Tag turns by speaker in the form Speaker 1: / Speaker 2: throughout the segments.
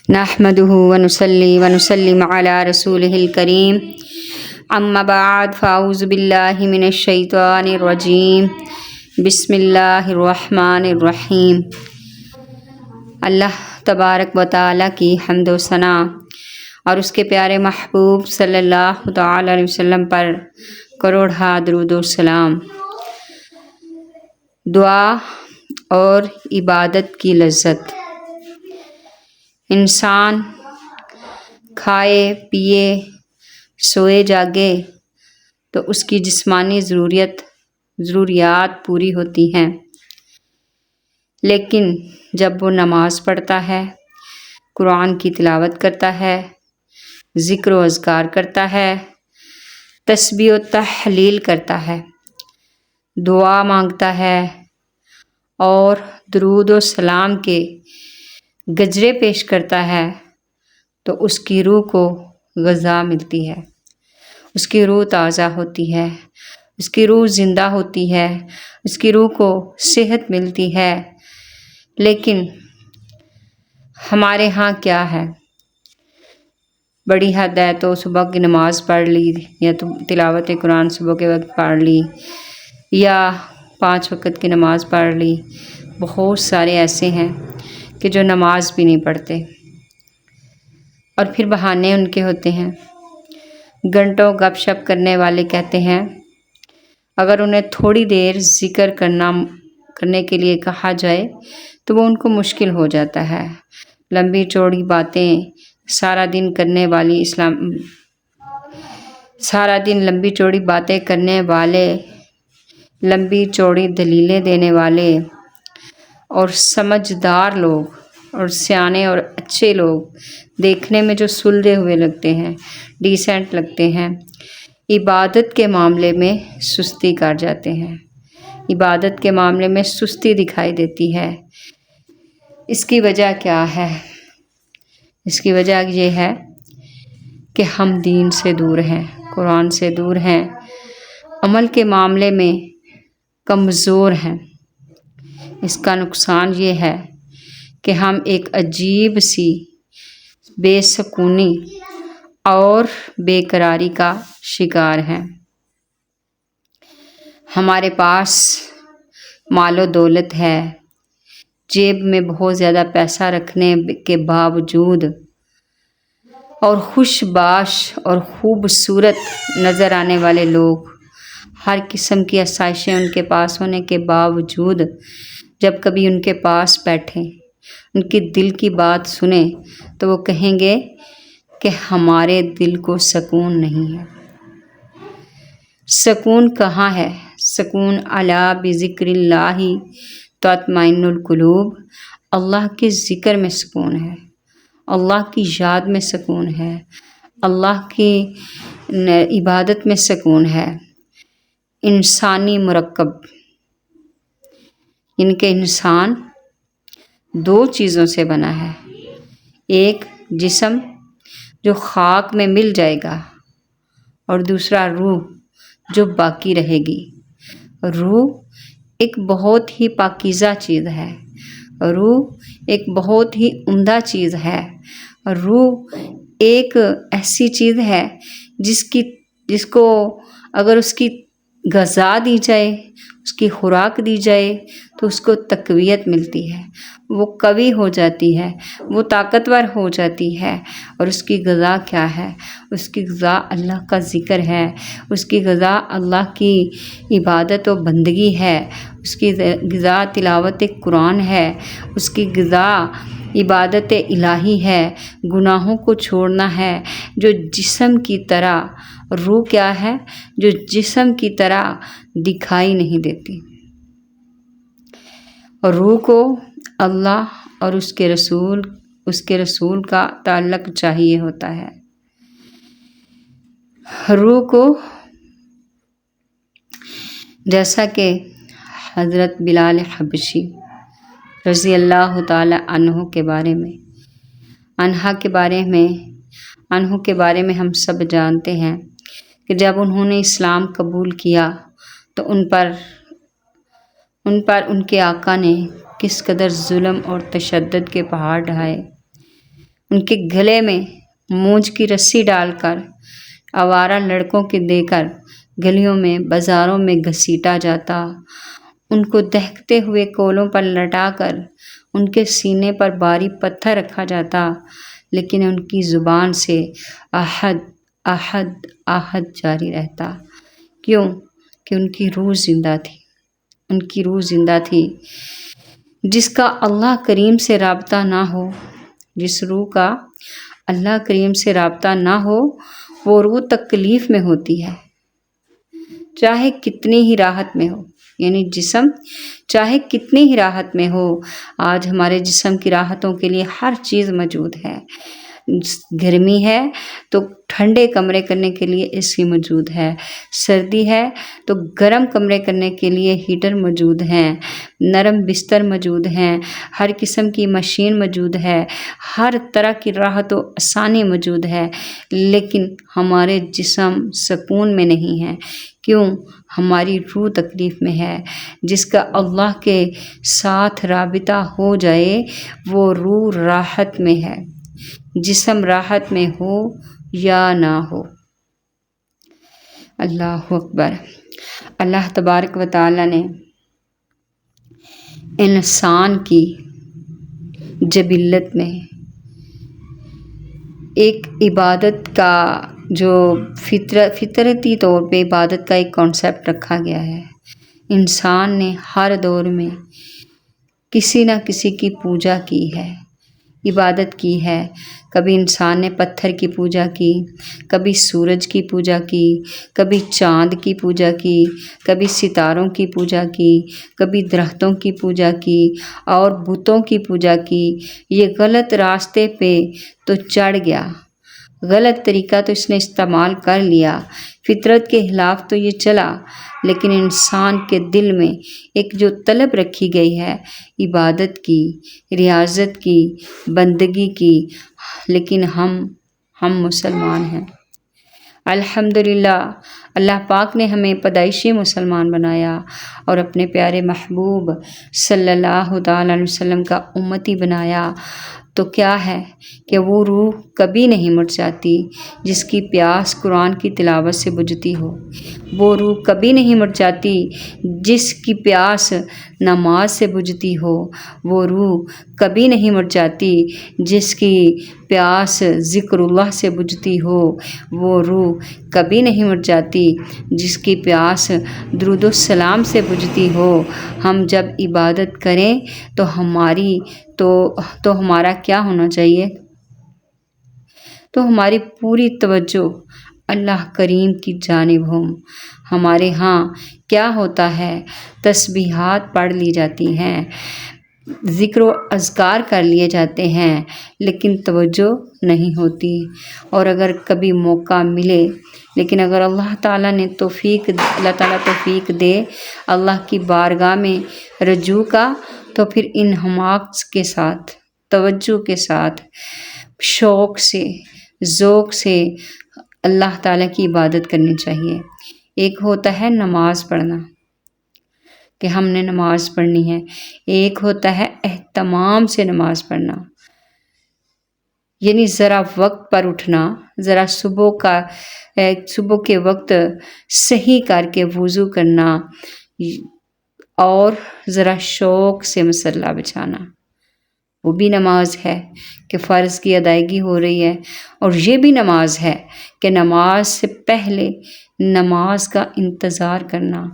Speaker 1: نحمده ونصلي ونسلم على رسوله الكريم اما بعد فاعوذ باللہ من الشیطان الرجیم بسم اللہ الرحمن الرحیم۔ اللہ تبارک و تعالیٰ کی حمد و ثنا اور اس کے پیارے محبوب صلی اللہ تعالی علیہ وسلم پر کروڑہ درود و سلام۔ دعا اور عبادت کی لذت۔ انسان کھائے پیے سوئے جاگے تو اس کی جسمانی ضروریات پوری ہوتی ہیں، لیکن جب وہ نماز پڑھتا ہے، قرآن کی تلاوت کرتا ہے، ذکر و اذکار کرتا ہے، تسبیح و تحلیل کرتا ہے، دعا مانگتا ہے اور درود و سلام کے گجرے پیش کرتا ہے تو اس کی روح کو غذا ملتی ہے، اس کی روح تازہ ہوتی ہے، اس کی روح زندہ ہوتی ہے، اس کی روح کو صحت ملتی ہے۔ لیکن ہمارے ہاں کیا ہے؟ بڑی حد ہے تو صبح کی نماز پڑھ لی یا تو تلاوت قرآن صبح کے وقت پڑھ لی یا 5 وقت کی نماز پڑھ لی۔ بہت سارے ایسے ہیں کہ جو نماز بھی نہیں پڑھتے اور پھر بہانے ان کے ہوتے ہیں۔ گھنٹوں گپ شپ کرنے والے کہتے ہیں اگر انہیں تھوڑی دیر ذکر کرنے کے لیے کہا جائے تو وہ ان کو مشکل ہو جاتا ہے۔ لمبی چوڑی باتیں سارا دن لمبی چوڑی باتیں کرنے والے، لمبی چوڑی دلیلیں دینے والے اور سمجھدار لوگ اور سیانے اور اچھے لوگ دیکھنے میں جو سلجھے ہوئے لگتے ہیں، ڈیسنٹ لگتے ہیں، عبادت کے معاملے میں سستی کر جاتے ہیں، عبادت کے معاملے میں سستی دکھائی دیتی ہے۔ اس کی وجہ کیا ہے؟ اس کی وجہ یہ ہے کہ ہم دین سے دور ہیں، قرآن سے دور ہیں، عمل کے معاملے میں کمزور ہیں۔ اس کا نقصان یہ ہے کہ ہم ایک عجیب سی بے سکونی اور بے قراری کا شکار ہیں۔ ہمارے پاس مال و دولت ہے، جیب میں بہت زیادہ پیسہ رکھنے کے باوجود اور خوش باش اور خوبصورت نظر آنے والے لوگ، ہر قسم کی آسائشیں ان کے پاس ہونے کے باوجود جب کبھی ان کے پاس بیٹھیں، ان کی دل کی بات سنیں تو وہ کہیں گے کہ ہمارے دل کو سکون نہیں ہے۔ سکون کہاں ہے؟ سکون الا بذکر اللہ تطمئن القلوب۔ اللہ کے ذکر میں سکون ہے، اللہ کی یاد میں سکون ہے، اللہ کی عبادت میں سکون ہے۔ انسانی مرکب، ان کے انسان 2 چیزوں سے بنا ہے، ایک جسم جو خاک میں مل جائے گا اور دوسرا روح جو باقی رہے گی۔ روح ایک بہت ہی پاکیزہ چیز ہے، روح ایک بہت ہی عمدہ چیز ہے، روح ایک ایسی چیز ہے جس کو اگر اس کی غذا دی جائے، اس کی خوراک دی جائے تو اس کو تقویت ملتی ہے، وہ قوی ہو جاتی ہے، وہ طاقتور ہو جاتی ہے۔ اور اس کی غذا کیا ہے؟ اس کی غذا اللہ کا ذکر ہے، اس کی غذا اللہ کی عبادت و بندگی ہے، اس کی غذا تلاوت قرآن ہے، اس کی غذا عبادت الہی ہے، گناہوں کو چھوڑنا ہے۔ جو جسم کی طرح روح کیا ہے؟ جو جسم کی طرح دکھائی نہیں دیتی۔ روح کو اللہ اور اس کے رسول کا تعلق چاہیے ہوتا ہے۔ روح کو جیسا کہ حضرت بلال حبشی رضی اللہ تعالی عنہ کے بارے میں ہم سب جانتے ہیں کہ جب انہوں نے اسلام قبول کیا تو ان پر ان کے آقا نے کس قدر ظلم اور تشدد کے پہاڑ ڈھائے۔ ان کے گلے میں مونج کی رسی ڈال کر آوارہ لڑکوں کے دے کر گلیوں میں بازاروں میں گھسیٹا جاتا، ان کو دہکتے ہوئے کولوں پر لٹا کر ان کے سینے پر بھاری پتھر رکھا جاتا، لیکن ان کی زبان سے احد احد احد جاری رہتا۔ کیوں؟ کہ ان کی روح زندہ تھی، ان کی روح زندہ تھی۔ جس کا اللہ کریم سے رابطہ نہ ہو، جس روح کا اللہ کریم سے رابطہ نہ ہو، وہ روح تکلیف میں ہوتی ہے، چاہے کتنی ہی راحت میں ہو۔ یعنی جسم چاہے کتنی ہی راحت میں ہو، آج ہمارے جسم کی راحتوں کے لیے ہر چیز موجود ہے۔ گرمی ہے تو ٹھنڈے کمرے کرنے کے لیے اے سی موجود ہے، سردی ہے تو گرم کمرے کرنے کے لیے ہیٹر موجود ہیں، نرم بستر موجود ہیں، ہر قسم کی مشین موجود ہے، ہر طرح کی راحت و آسانی موجود ہے، لیکن ہمارے جسم سکون میں نہیں ہے۔ کیوں؟ ہماری روح تکلیف میں ہے۔ جس کا اللہ کے ساتھ رابطہ ہو جائے وہ روح راحت میں ہے، جسم راحت میں ہو یا نہ ہو۔ اللہ اکبر۔ اللہ تبارک و تعالی نے انسان کی جبلت میں ایک عبادت کا جو فطرتی طور پہ عبادت کا ایک کانسیپٹ رکھا گیا ہے۔ انسان نے ہر دور میں کسی نہ کسی کی پوجا کی ہے، عبادت کی ہے۔ کبھی انسان نے پتھر کی پوجا کی، کبھی سورج کی پوجا کی، کبھی چاند کی پوجا کی، کبھی ستاروں کی پوجا کی، کبھی درختوں کی پوجا کی اور بتوں کی پوجا کی۔ یہ غلط راستے پہ تو چڑھ گیا، غلط طریقہ تو اس نے استعمال کر لیا، فطرت کے خلاف تو یہ چلا، لیکن انسان کے دل میں ایک جو طلب رکھی گئی ہے عبادت کی، ریاضت کی، بندگی کی، لیکن ہم مسلمان ہیں۔ الحمدللہ اللہ پاک نے ہمیں پیدائشی مسلمان بنایا اور اپنے پیارے محبوب صلی اللہ تعالیٰ علیہ وسلم کا امتی بنایا، تو کیا ہے کہ وہ روح کبھی نہیں مٹ جاتی جس کی پیاس قرآن کی تلاوت سے بجھتی ہو، وہ روح کبھی نہیں مٹ جاتی جس کی پیاس نماز سے بجھتی ہو، وہ روح کبھی نہیں مٹ جاتی جس کی پیاس ذکر اللہ سے بجھتی ہو، وہ روح کبھی نہیں مٹ جاتی جس کی پیاس درود السلام سے بجھتی ہو۔ ہم جب عبادت کریں تو ہمارا کیا ہونا چاہیے؟ تو ہماری پوری توجہ اللہ کریم کی جانب ہو۔ ہمارے ہاں کیا ہوتا ہے؟ تسبیحات پڑھ لی جاتی ہیں، ذکر و اذکار کر لیے جاتے ہیں، لیکن توجہ نہیں ہوتی۔ اور اگر کبھی موقع ملے، لیکن اگر اللہ تعالیٰ توفیق دے اللہ کی بارگاہ میں رجوع کا، تو پھر انہماک کے ساتھ، توجہ کے ساتھ، شوق سے، ذوق سے اللہ تعالیٰ کی عبادت کرنی چاہیے۔ ایک ہوتا ہے نماز پڑھنا کہ ہم نے نماز پڑھنی ہے، ایک ہوتا ہے اہتمام سے نماز پڑھنا، یعنی ذرا وقت پر اٹھنا، ذرا صبح کے وقت صحیح کر کے وضو کرنا اور ذرا شوق سے مصلی بچھانا، وہ بھی نماز ہے کہ فرض کی ادائیگی ہو رہی ہے۔ اور یہ بھی نماز ہے کہ نماز سے پہلے نماز کا انتظار کرنا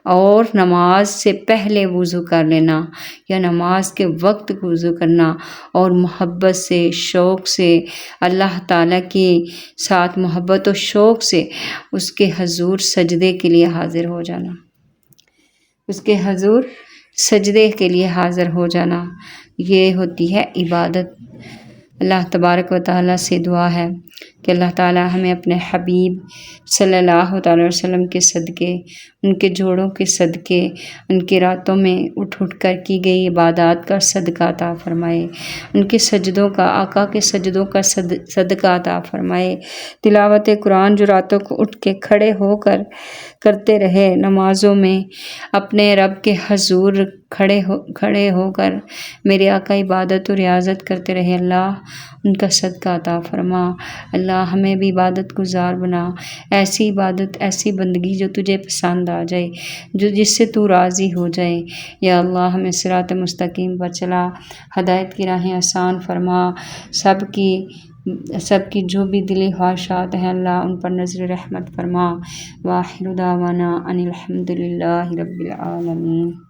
Speaker 1: اور نماز سے پہلے وضو کر لینا یا نماز کے وقت وضو کرنا اور محبت سے، شوق سے، اللہ تعالیٰ کے ساتھ محبت و شوق سے اس کے حضور سجدے کے لیے حاضر ہو جانا، اس کے حضور سجدے کے لیے حاضر ہو جانا، یہ ہوتی ہے عبادت۔ اللہ تبارک و تعالیٰ سے دعا ہے کہ اللہ تعالی ہمیں اپنے حبیب صلی اللہ تعالی وسلم کے صدقے، ان کے جوڑوں کے صدقے، ان کی راتوں میں اٹھ اٹھ کر کی گئی عبادات کا صدقہ عطا فرمائے، ان کے سجدوں کا، آقا کے سجدوں کا صدقہ عطا فرمائے، تلاوت قرآن جو راتوں کو اٹھ کے کھڑے ہو کر کرتے رہے، نمازوں میں اپنے رب کے حضور کھڑے ہو کر میرے آقا عبادت و ریاضت کرتے رہے، اللہ ان کا صدقہ عطا فرما۔ اللہ ہمیں بھی عبادت گزار بنا، ایسی عبادت، ایسی بندگی جو تجھے پسند آ جائے، جس سے تو راضی ہو جائے۔ یا اللہ ہمیں صراط مستقیم پر چلا، ہدایت کی راہیں آسان فرما، سب کی جو بھی دلی خواہشات ہیں اللہ ان پر نظر رحمت فرما۔ وآخر دعوانا ان الحمد للہ رب العالمین۔